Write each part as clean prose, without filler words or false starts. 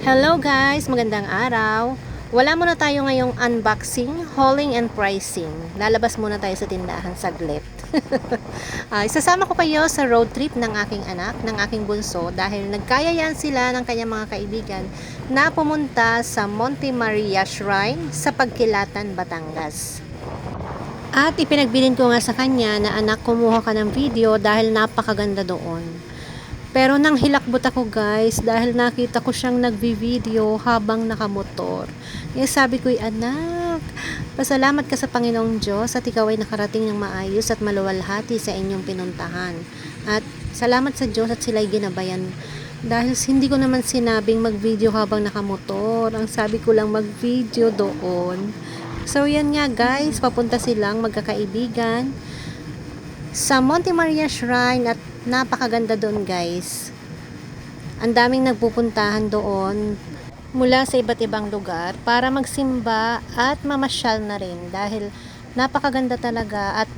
Hello guys, magandang araw. Wala muna tayo ngayong unboxing, hauling and pricing. Lalabas muna tayo sa tindahan saglit. Isasama ko kayo sa road trip ng aking anak, ng aking bunso dahil nagkayayaan sila ng kanyang mga kaibigan na pumunta sa Monte Maria Shrine sa Pagkilatan, Batangas. At ipinagbilin ko nga sa kanya na anak, kumuha ka ng video dahil napakaganda doon. Pero nang hilakbot ako guys dahil nakita ko siyang nagvi-video habang nakamotor. Kaya sabi ko, anak, pasalamat ka sa Panginoong Diyos at ikaw ay nakarating ng maayos at maluwalhati sa inyong pinuntahan. At salamat sa Diyos at sila'y ginabayan. Dahil hindi ko naman sinabing mag-video habang nakamotor. Ang sabi ko lang mag-video doon. So yan nga guys, papunta silang magkakaibigan sa Monte Maria Shrine at napakaganda doon guys. Ang daming nagpupuntahan doon mula sa iba't ibang lugar para magsimba at mamasyal na rin dahil napakaganda talaga at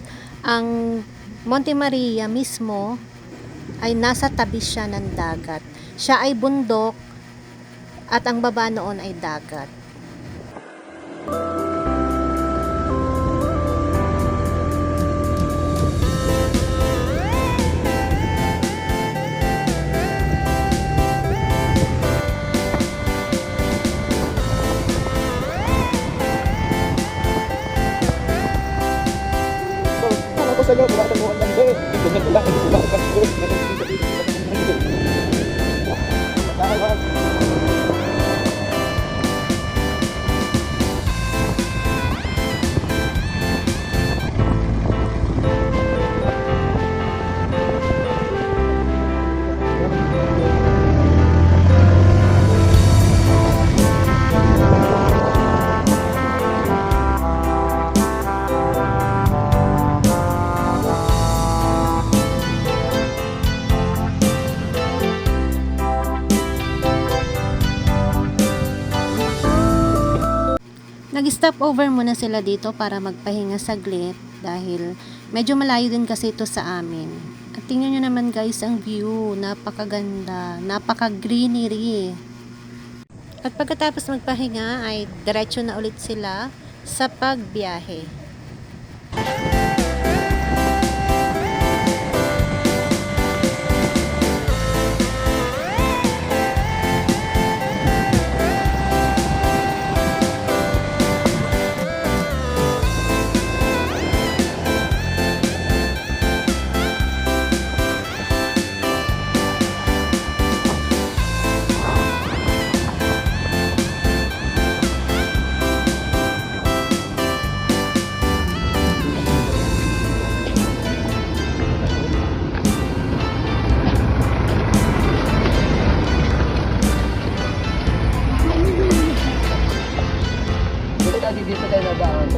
ang Monte Maria mismo ay nasa tabi siya ng dagat. Siya ay bundok at ang baba noon ay dagat. Sa loob, wala kang mukhang lando. Ganyan ko lang, hindi ko lang kasto. Nag-stop over muna sila dito para magpahinga saglit dahil medyo malayo din kasi ito sa amin. At tingnan nyo naman guys ang view, napakaganda, napaka-greenery. At pagkatapos magpahinga ay diretso na ulit sila sa pagbiyahe. Dito tayo na daan.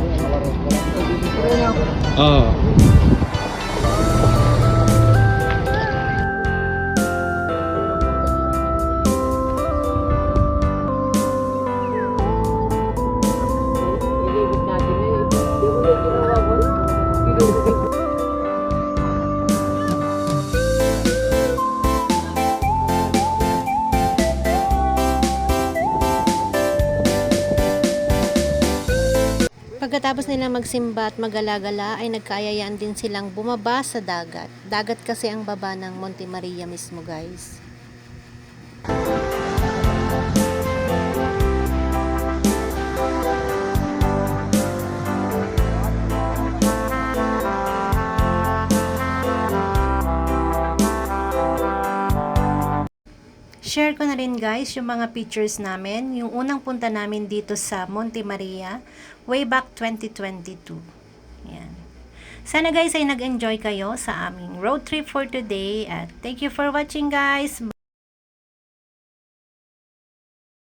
Oo. Ilibot natin eh. Hindi mo na ginawa mo. Pagkatapos nila magsimba at magalagala ay nagkayayaan din silang bumaba sa dagat. Dagat kasi ang baba ng Monte Maria mismo guys. Share ko na rin guys yung mga pictures namin, yung unang punta namin dito sa Monte Maria, way back 2022. Yan. Sana guys ay nag-enjoy kayo sa aming road trip for today at thank you for watching guys.